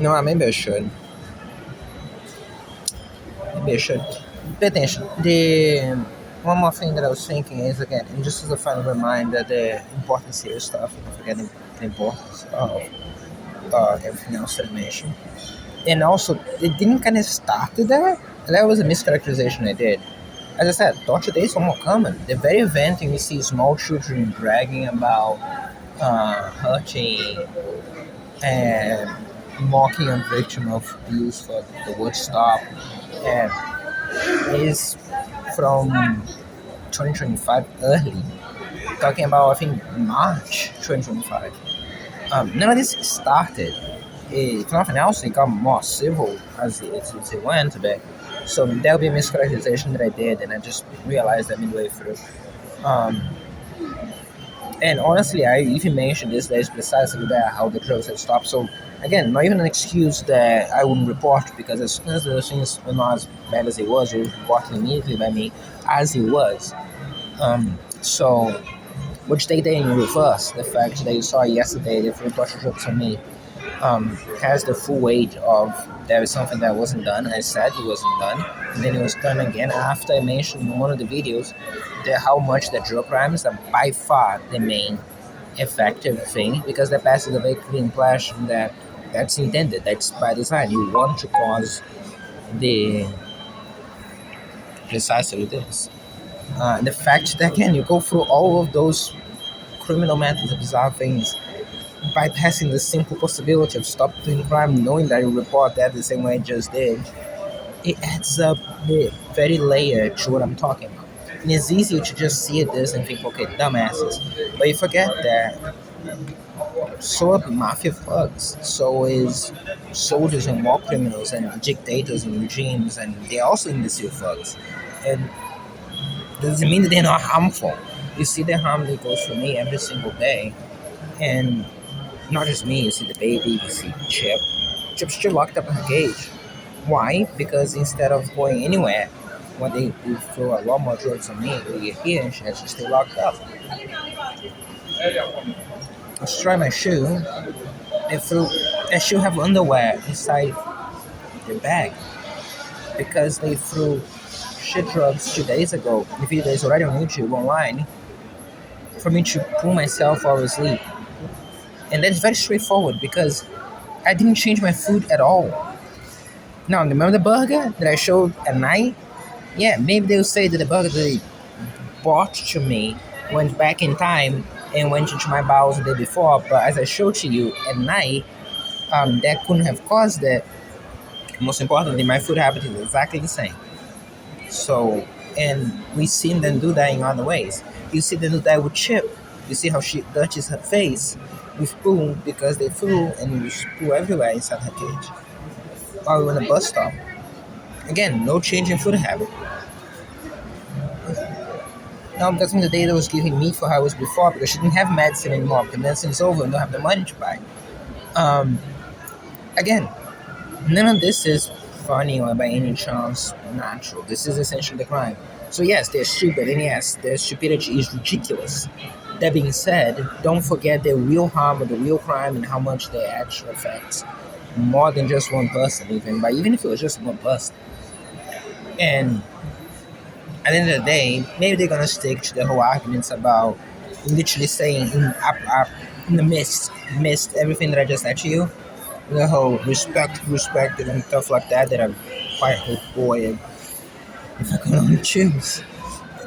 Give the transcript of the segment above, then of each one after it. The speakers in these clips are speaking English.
No, maybe I should. Maybe I should. Pay attention. The one more thing that I was thinking is again, and just as a final reminder, the importance here stuff, you know, forgetting the importance of everything else that I mentioned. And also, it didn't kind of start there. That was a mischaracterization I did. As I said, torture days are more common. The very event and we see small children bragging about hurting and mocking a victim of abuse for the word stop and is from 2025 early, talking about I think March 2025. None of this started. If nothing else, it got more civil as it went back. So that would be a mischaracterization that I did, and I just realized that midway through. Um, and honestly, I even mentioned this that is precisely that how the drugs had stopped. So again, not even an excuse that I wouldn't report because as soon as those things were not as bad as it was, it was reported immediately by me as it was. So which they did in reverse. The fact that you saw yesterday the free torture drugs on me has the full weight of there is something that wasn't done. I said it wasn't done, and then it was done again after I mentioned in one of the videos that how much the drug crimes are by far the main effective thing because that passes a very clean impression that that's intended, that's by design. You want to cause the precisely this. The fact that again you go through all of those criminal methods, bizarre things, bypassing the simple possibility of stop doing crime, knowing that you report that the same way I just did, it adds up the very layer to what I'm talking about. And it's easy to just see this and think, okay, dumbasses. But you forget that so are mafia thugs, so is soldiers and war criminals and dictators and regimes, and they're also imbecile thugs. And doesn't mean that they're not harmful. You see the harm that goes for me every single day, and not just me, you see the baby, you see Chip. Chip's still locked up in a cage. Why? Because instead of going anywhere, when they throw a lot more drugs on me, we get here and she has to stay locked up. Let's try my shoe. They threw a shoe have underwear inside the bag because they threw shit drugs 2 days ago. The video is already on YouTube online for me to pull myself out of sleep. And that's very straightforward because I didn't change my food at all. Now, remember the burger that I showed at night? Yeah, maybe they'll say that the burger that they bought to me went back in time and went into my bowels the day before. But as I showed to you at night, that couldn't have caused that. Most importantly, my food habit is exactly the same. So, and we've seen them do that in other ways. You see them do that with Chip. You see how she touches her face with poo because they flew and you poo everywhere inside her cage. Or on a bus stop. Again, no change in food habit. Now I'm guessing the data was giving me for how it was before because she didn't have medicine anymore. The medicine's over and don't have the money to buy. Um, Again, none of this is funny or by any chance natural. This is essentially the crime. So yes, they're stupid, and yes, their stupidity is ridiculous. That being said, don't forget the real harm of the real crime and how much they actually affects more than just one person, even. But even if it was just one person, and at the end of the day, maybe they're gonna stick to the whole arguments about literally saying in the mist everything that I just said to you, the whole respect, and stuff like that. That I'm quite hopeful if I can only choose.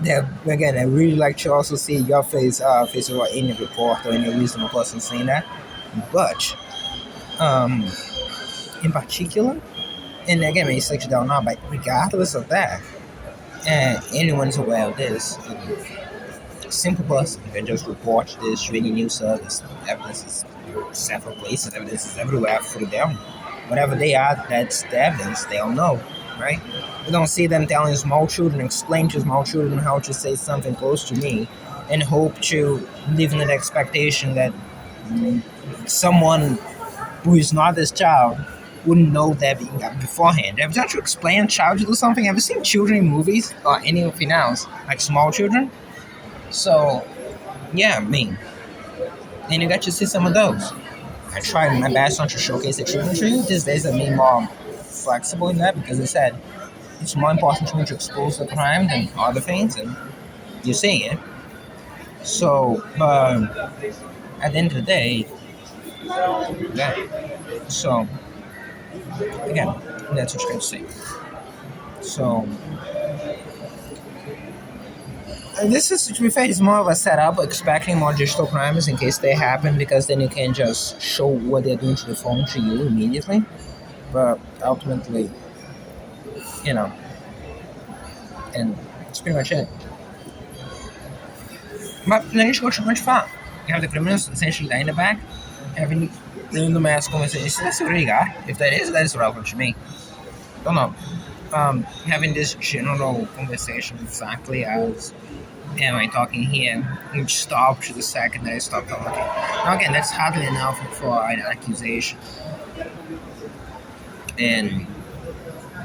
That again, I really like to also see your face of any report or any reasonable person saying that. But um, in particular, and again, it's like down now, but regardless of that, and anyone's aware of this, simple person can just report this to any news service. Evidence is several places, evidence is everywhere through them. Whatever they are, that's the evidence. They all know, right? We don't see them telling small children, explain to small children how to say something close to me, and hope to live in the expectation that someone who is not this child wouldn't know that beforehand. Have you tried to explain a child to do something? Have you seen children in movies or anything else, like small children? So, yeah, I mean, and you got to see some of those. I try my best not to showcase the treatment to you. These days I'm being more flexible in that because I said it's more important to me to expose the crime than other things, and you're saying it. So, at the end of the day, yeah. So, again, that's what you're trying to say. So, and this is, to be fair, it's more of a setup, expecting more digital crimes in case they happen, because then you can just show what they're doing to the phone to you immediately. But ultimately, you know, and that's pretty much it. Mas a gente continua de falar. You have the criminals essentially lying in the back, having the mass conversation. That's really got. If that is relevant to me. Don't know. Having this general conversation exactly as am I talking here, which stopped the second that I stopped talking. Now again, that's hardly enough for an accusation. And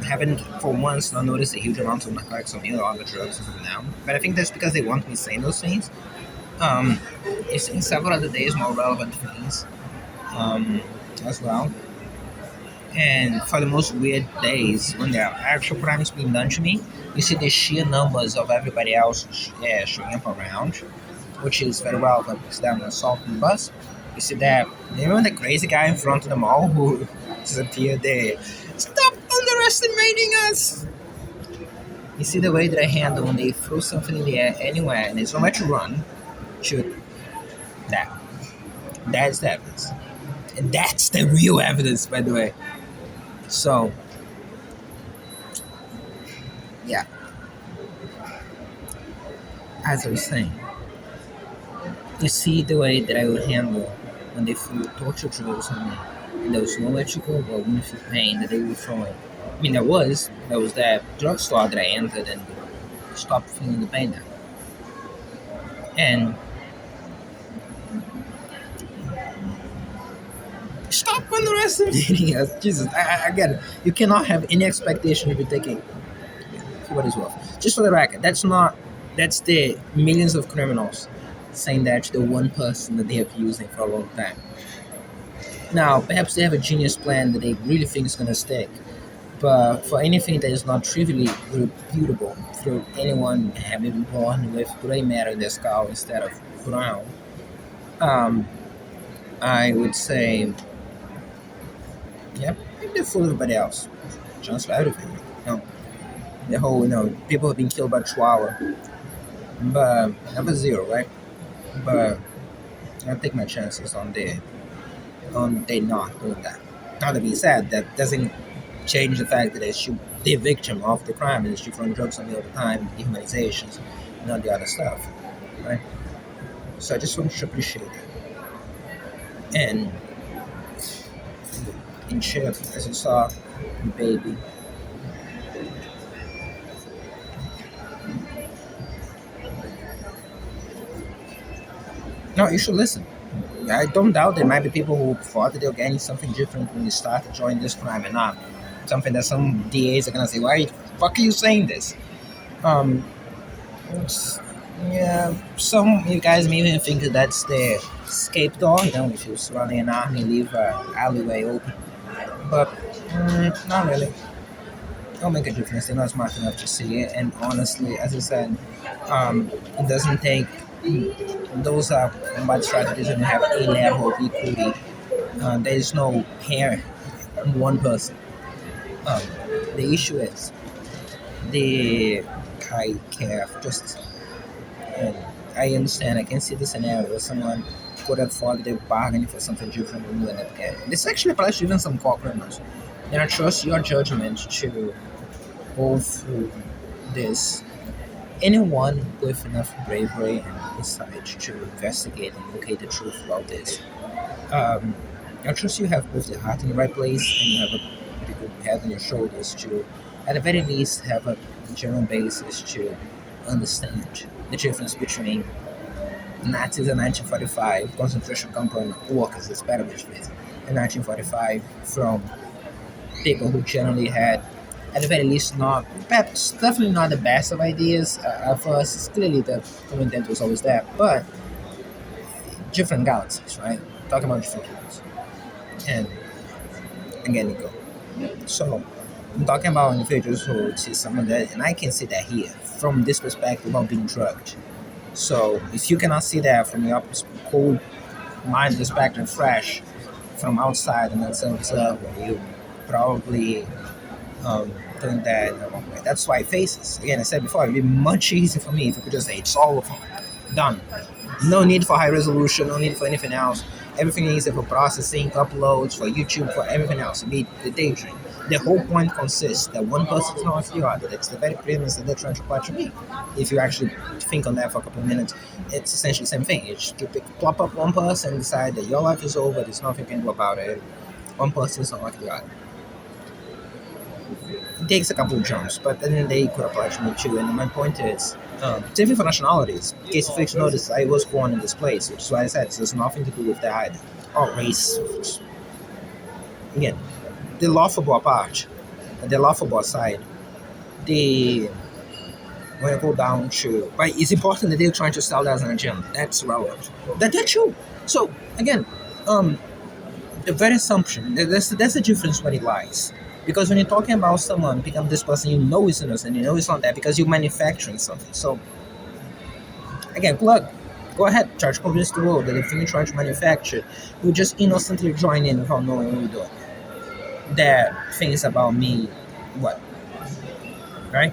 haven't for once not noticed a huge amount of narcotics on or other drugs as of now. But I think that's because they want me saying those things. It's in several other days more relevant things as well. And for the most weird days, when there are actual crimes being done to me, you see the sheer numbers of everybody else showing up around, which is very relevant because they're on an assault on the bus. You see that, remember the crazy guy in front of the mall who disappeared there? Stop underestimating us! You see the way that I handle when they throw something in the air anywhere and there's nowhere to run, shoot that. That's the evidence. And that's the real evidence, by the way. So, yeah. As I was saying, you see the way that I would handle when they threw torture drills on me. And there was nowhere to go but one feel pain that they were throwing. I mean, there was that drugstore that I entered and stopped feeling the pain there. And stop underestimating us. Jesus, I get it. You cannot have any expectation of you taking for what is worth. Just for the record, that's the millions of criminals saying that to the one person that they have been using for a long time. Now, perhaps they have a genius plan that they really think is going to stick. But for anything that is not trivially reputable through anyone having been born with gray matter in their skull instead of brown, I would say, yep, they're full of everybody else. Chance for everything. The whole, people have been killed by Chihuahua. But never zero, right? But I'll take my chances on they not doing that. Now that being said, that doesn't change the fact that they should the victim of the crime and they should run drugs on me all the time, dehumanizations, and all the other stuff. Right? So I just want you to appreciate it. And in Chip, as you saw, baby. No, you should listen. I don't doubt there might be people who thought that they were getting something different when they started joining this crime and not something that some DAs are gonna say, why the fuck are you saying this? Yeah, some of you guys may even think that that's the scapegoat, if you're surrounding an army, leave an alleyway open. But not really. It'll make a difference. They're not smart enough to see it, and honestly, as I said, it doesn't take. Those are combat strategies and have a level of equity. There is no hair in one person. The issue is the high care of justice. And I understand, I can see the scenario where someone could have thought they're bargaining for something different than you end up getting. This actually applies to even some core criminals. And I trust your judgment to go through this. Anyone with enough bravery and insight to investigate and locate the truth about this. I trust you have both the heart in the right place and you have a pretty good head on your shoulders to, at the very least, have a general basis to understand the difference between Nazis in 1945, concentration camp workers, it's better with this, in 1945 from people who generally had, at the very least, not, perhaps definitely not the best of ideas. For us, clearly the common was always there, but different galaxies, right? Talking about different galaxies. And again, you go. So I'm talking about individuals who see some of that, and I can see that here from this perspective of being drugged. So if you cannot see that from your cold mind perspective, fresh from outside and as an observer, you probably um, doing that in the wrong way. That's why faces. Again, I said before, it'd be much easier for me if I could just say it's all of them. Done. No need for high resolution, no need for anything else. Everything is for processing, uploads, for YouTube, for everything else. It'd be the daydream. The whole point consists that one person is not the other. That's the very premise that they're trying to portray me. If you actually think on that for a couple of minutes, it's essentially the same thing. It's to plop up one person and decide that your life is over, there's nothing you can do about it. One person is not like the other. It takes a couple of jumps, but then they could apply to me too. And my point is, same thing for nationalities. In case you notice, I was born in this place, which is why I said so there's nothing to do with that either. Or race. Again, the laughable apart, the laughable aside, the when I go down to, right, it's important that they're trying to sell that as an agenda. That's relevant. That's true. So again, the very assumption that's the difference when it lies. Because when you're talking about someone become this person, you know it's innocent, you know it's not that because you're manufacturing something. So again, go ahead, try to convince the world that if you're trying to manufacture, you just innocently join in without knowing what you're doing. That things about me, what, right?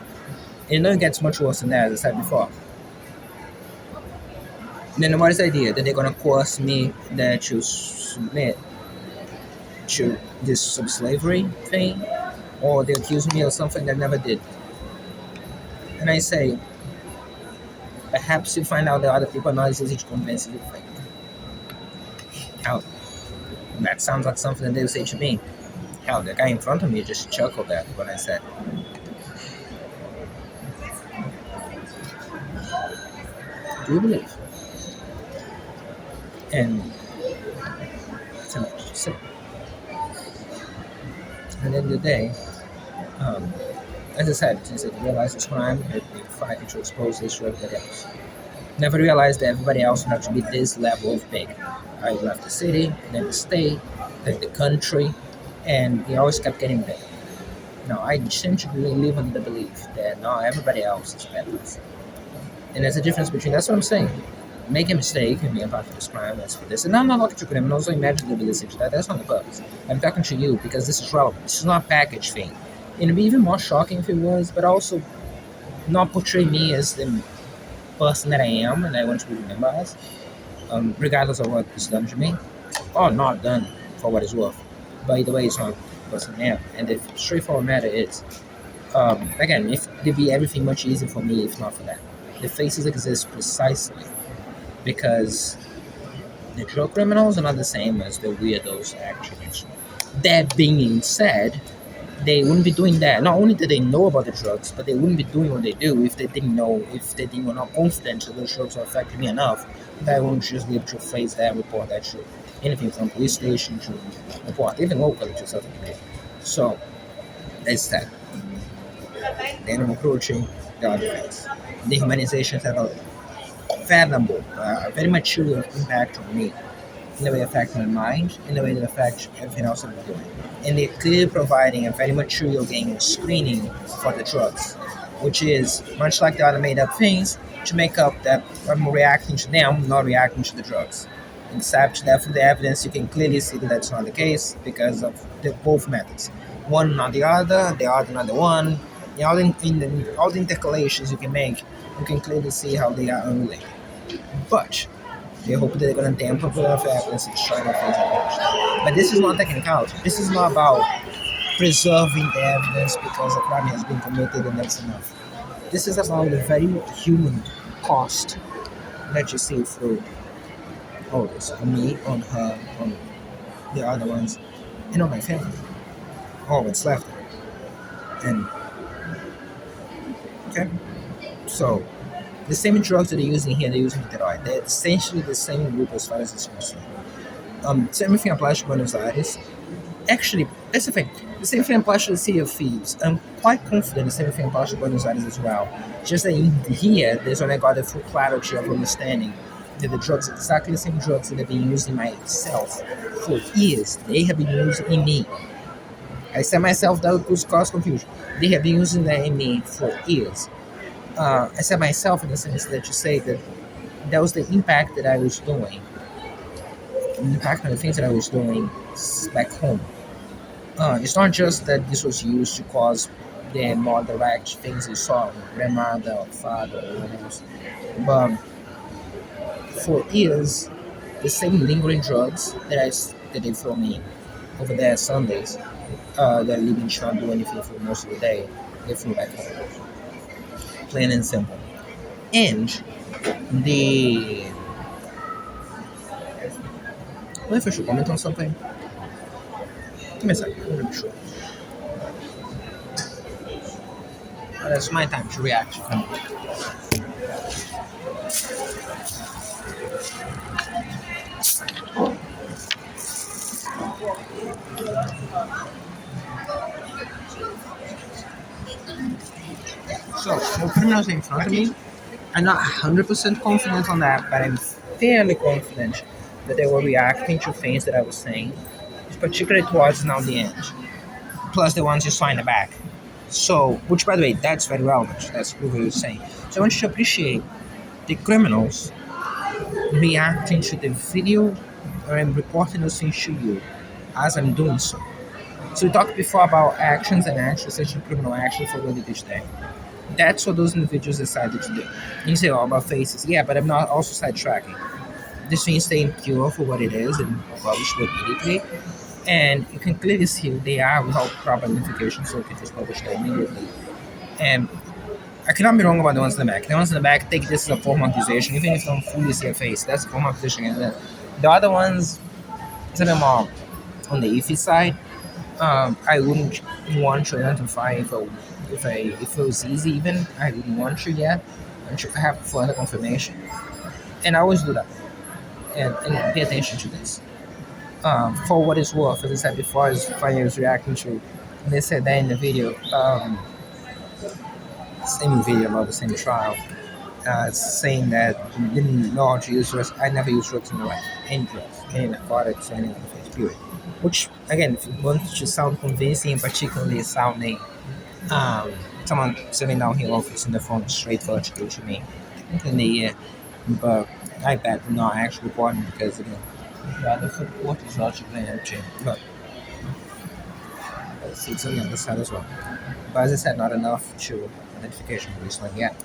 And then it gets much worse than that, as I said before. Then what is the idea that they're gonna coerce me that to submit to this sub-slavery thing, or they accuse me of something that I never did. And I say, perhaps you find out that other people are not as easy to convince as you think. Hell, that sounds like something that they would say to me. Hell, the guy in front of me just chuckled at when I said, do you believe? And so, at the end of the day, as I said, since I realized this crime, I've been fighting to expose this to everybody else. Never realized that everybody else would have to be this level of big. I left the city, then the state, then the country, and it always kept getting bigger. Now, I essentially live under the belief that now everybody else is better. And there's a difference between, that's what I'm saying. Make a mistake and be a part of this crime, that's for this. And I'm not looking to criminals, so imagine the ability to that. That's not the purpose. I'm talking to you because this is relevant. This is not a package thing. And it'd be even more shocking if it was, but also not portray me as the person that I am and I want to be remembered as, regardless of what is done to me, or not done for what it's worth. By the way, it's not the person I am. And the straightforward matter is, again, if it'd be everything much easier for me if not for that. The faces exist precisely because the drug criminals are not the same as the weirdos actually. That being said, they wouldn't be doing that. Not only did they know about the drugs, but they wouldn't be doing what they do if they didn't know, if they were not confident that those drugs were affecting me enough. That I wouldn't just be able to face that, report that shit. Anything from police station to report, even locally to certain degree. So, that's that. The animal cruelty, the other things. Dehumanizations have a fathomable, very material impact on me in the way it affects my mind, in the way that affects everything else I'm doing. And they're clearly providing a very material game screening for the drugs, which is much like the other made up things to make up that I'm reacting to them, not reacting to the drugs. Except that from the evidence, you can clearly see that that's not the case because of both methods. One not the other not the one. All all the intercalations you can make, you can clearly see how they are unrelated. But they hope that they're going to dampen the evidence and try to face it. But this is not technicality. This is not about preserving the evidence because a crime has been committed and that's enough. This is about the very human cost that you see through all this. On me, on her, on the other ones, and on my family. All that's left. And okay, so the same drugs that they're using here, they're using steroid. They're essentially the same group as far as it's concerned. Same thing applies to Buenos Aires. Actually, that's the thing. The same thing applies to the City of Thieves. I'm quite confident the same thing applies to Buenos Aires as well. Just that in here, there's when I got the full clarity of understanding They're the drugs, exactly the same drugs that have been used in myself for years. They have been used in me. I said myself that could cause confusion. They have been using that in me for years. I said myself in the sense that you say that that was the impact that I was doing, the impact on the things that I was doing back home. It's not just that this was used to cause the more direct things you saw, grandmother or father or whatever else, but for years, the same lingering drugs that they throw me over there Sundays, that I leave trying to do anything for most of the day, they threw back home. Plain and simple. And the what if I should comment on something? Give me a second, I'm not sure. That's my time to react. So, no criminals in front of me. I'm not 100% confident on that, but I'm fairly confident that they were reacting to things that I was saying, particularly towards now the end. Plus the ones you saw in the back. So, which by the way, that's very relevant. That's what we were saying. So I want you to appreciate the criminals reacting to the video or I'm reporting those things to you as I'm doing so. So we talked before about actions and actions, essentially criminal action for what they did today. That's what those individuals decided to do. And you say, oh, about faces. Yeah, but I'm not also sidetracking. This thing is staying pure for what it is and published immediately. And you can clearly see they are without proper identification, so you can just publish that immediately. And I cannot be wrong about the ones in the back. The ones in the back take this as a formal accusation, even if they don't fully see a face. That's a formal accusation. And the other ones, it's a bit more on the iffy side. I wouldn't want to identify if it was easy even. I wouldn't want to yet. I should have further confirmation. And I always do that. And pay attention to this. For what it's worth, as I said before, as Fire was reacting to, they said that in the video, same video about the same trial, saying that you didn't know how to use drugs. I never used drugs in my life, any drugs, any narcotics, any other things, period. Which, again, if you want to sound convincing, particularly sounding someone sitting down here fixing the phone straight vertically to me, in the ear, but I bet not actually important because again, the other foot is logically empty. But it's on the other side as well. But as I said, not enough to identification for this one yet.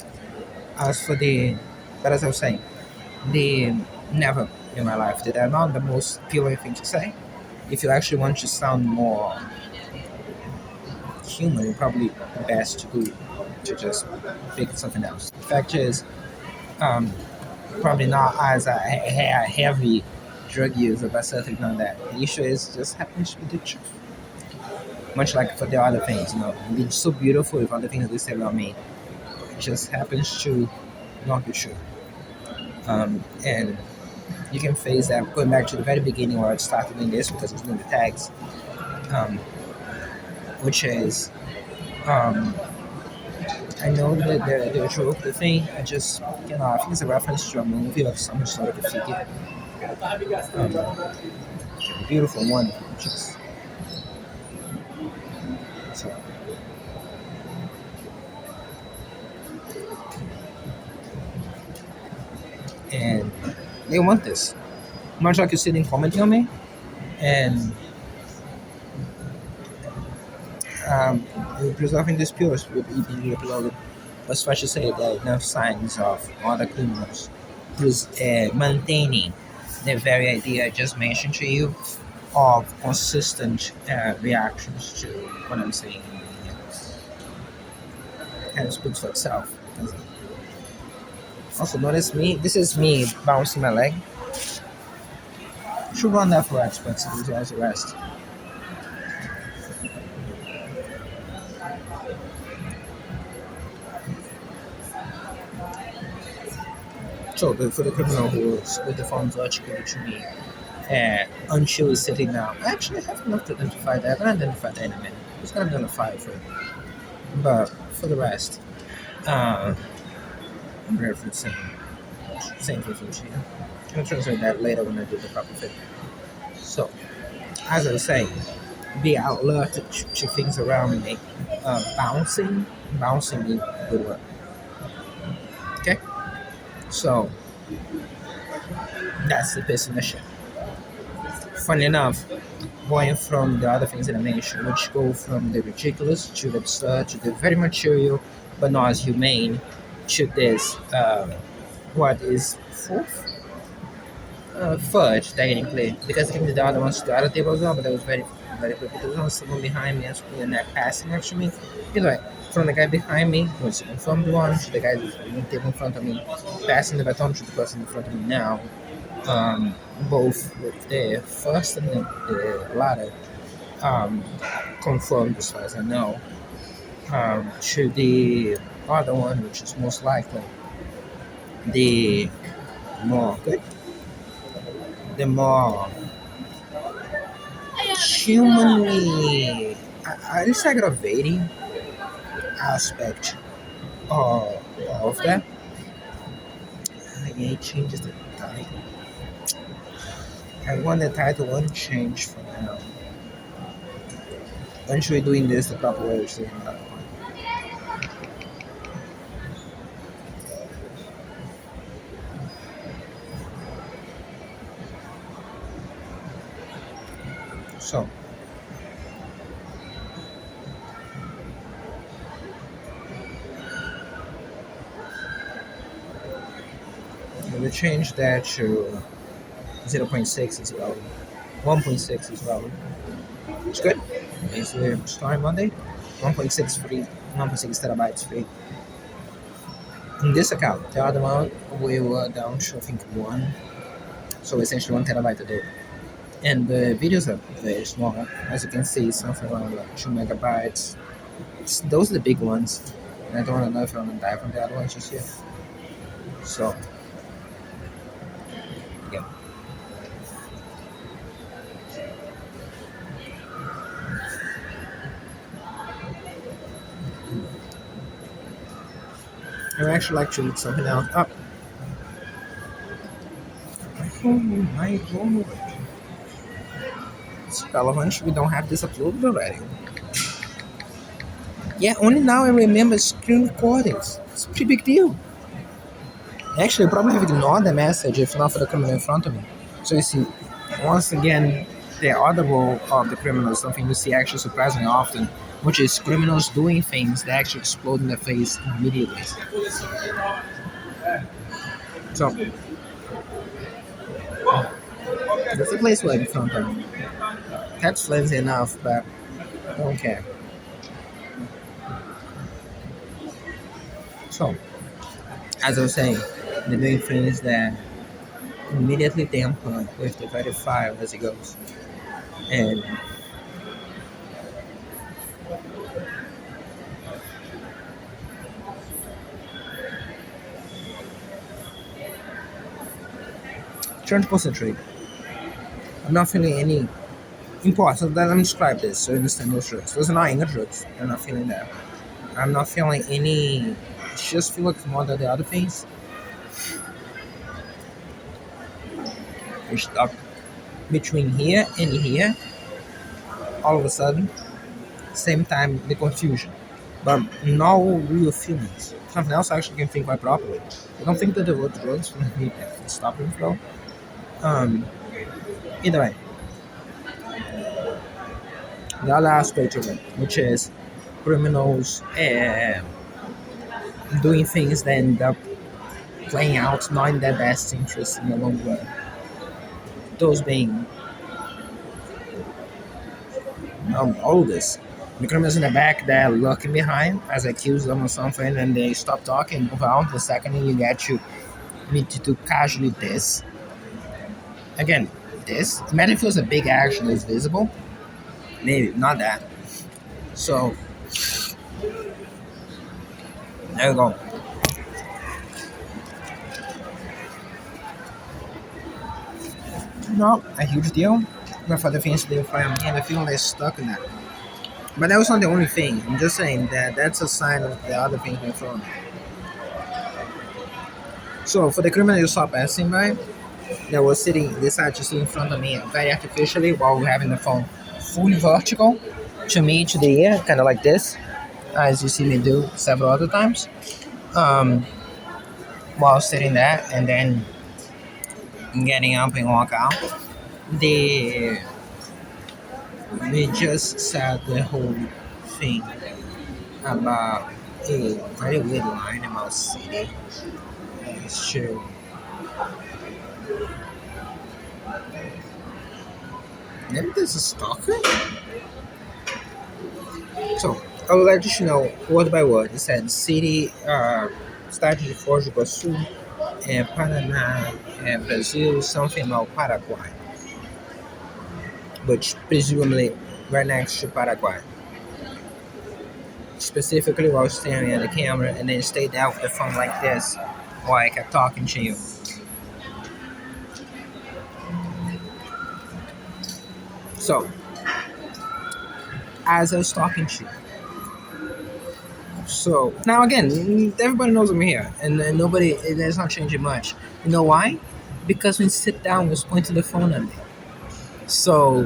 As for the, but as I was saying, the never in my life did I not the most appealing thing to say. If you actually want to sound more human, it's probably best to do to just pick something else. The fact is, probably not as a heavy drug user, but certainly not that. The issue is just happens to be the truth. Much like for the other things, it's so beautiful with other things they say about me. It just happens to not be true. And you can face that going back to the very beginning where I started doing this because I was doing the tags, which is I know that the joke, the thing, I just I think it's a reference to a movie of some historical figure. A beautiful one, just so. And they want this. Much like you're sitting commenting on me, and preserving this pure will be being uploaded. But suffice to say, there are enough signs of other criminals who's maintaining the very idea I just mentioned to you of consistent reactions to what I'm saying. Kind of speaks for itself. Also, notice me. This is me bouncing my leg. Should run that for experts as the rest. So, for the criminal who was with the phone vertically to me until he's sitting down, I actually have enough to identify that. I'm going to identify that in a minute. It's going to identify for it. But for the rest, I'm referencing Same thing for Lucia. I'll translate that later when I do the proper fit. So, as I was saying, be alert to things around me. Bouncing is good word. Okay, so that's the piss in the shit. Funny enough, going from the other things that I mentioned, which go from the ridiculous to the absurd to the very material but not as humane, to this what is fourth? Third, technically, because I think the other ones to the other table as well, but that was very quick. There was someone behind me and that passing next to me. Anyway, from the guy behind me, which confirmed one, to the guy in the table in front of me, passing the baton to the person in front of me now. Both with the first and the latter um, confirmed as far as I know. To the other one, which is most likely the more good, the more humanly, at least aggravating aspect of that. Yeah, it changes the title. I want the title unchanged for now. When should we doing this the proper way? Which is another one. So, we change that to 0.6 as well. 1.6 as well. It's good. It's starting Monday. 1.6 free. 1.6 terabytes free. In this account, the other one we were down to I think one. So essentially 1 terabyte a day. And the videos are very small. As you can see, something around like 2 megabytes. Those are the big ones. And I don't want to know if I'm gonna die from the other ones just yet. So yeah. I would actually like to look something else up. Oh my god. It's relevant. We don't have this uploaded already. Yeah, only now I remember screen recordings. It's a pretty big deal. Actually, I probably have ignored the message if not for the criminal in front of me. So you see, once again, the other role of the criminal is something you see actually surprisingly often, which is criminals doing things that actually explode in their face immediately. So, there's a place right in front of me. That's flimsy enough, but I don't care. So, as I was saying, the doing things that immediately tamper with the very file as it goes. And trying to concentrate. I'm not feeling any important. Let me describe this so you understand those drugs. Those are not inner drugs. I'm not feeling that. I'm not feeling any. Just feel like more than the other things. You're stuck between here and here. All of a sudden, same time the confusion, but no real feelings. Something else I actually can think quite properly. I don't think that the word drugs will be stopping flow. Either way, the other aspect of it, which is criminals doing things that end up playing out not in their best interest in the long run. Those being all this. The criminals in the back there looking behind as I accuse them of something and they stop talking, move on. The second you get you need to do casually this. Again, this. Imagine if it was a big action that was visible. Maybe, not that. So, there you go. Not a huge deal. But for the things they find me and I feel they're stuck in that. But that was not the only thing. I'm just saying that that's a sign of the other things being thrown. So for the criminal you saw passing by, that was sitting, decided to sit in front of me very artificially while having the phone fully vertical to me to the ear, kind of like this, as you see me do several other times, um, while sitting there, and then getting up and walk out. They they just said the whole thing about a very weird line about city. It's true. Maybe there's a stalker. So I would like you to know word by word. It said city, started de Foz do Iguaçu, Paraná, Brazil, something about Paraguay, which presumably right next to Paraguay. Specifically while staring at the camera and then stayed down with the phone like this while I kept talking to you. So, as I was talking to you, so now again, everybody knows I'm here, and nobody, it's not changing much. You know why? Because when you sit down, you point to the phone at me. So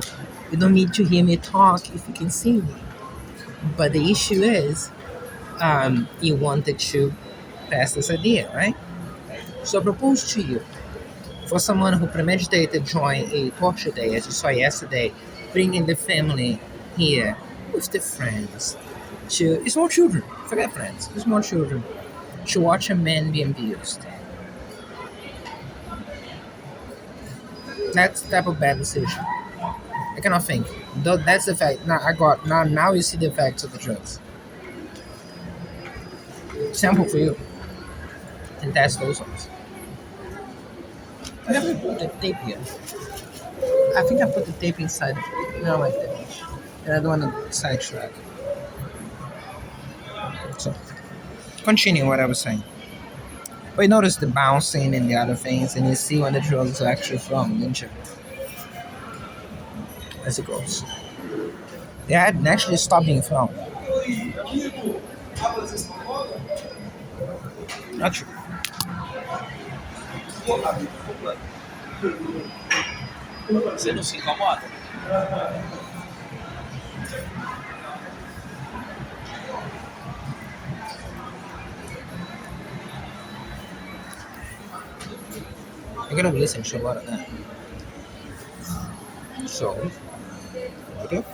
you don't need to hear me talk if you can see me. But the issue is, you wanted to pass this idea, right? So I propose to you, for someone who premeditated join a torture day, as you saw yesterday, bringing the family here with the friends to small children, forget friends, small children, to watch a man be abused. That's the type of bad decision. I cannot think. That's the fact. Now I got now. You see the effects of the drugs. Sample for you and test those ones. I never put the tape here. I think I put the tape inside. No, like that. And I don't want to sidetrack. So, continue what I was saying. But you notice the bouncing and the other things, and you see when the drugs are actually from, didn't you? As it goes. They had actually stopped being from. Not true. Você não se incomoda? You're gonna be listening to a lot of that. So, okay.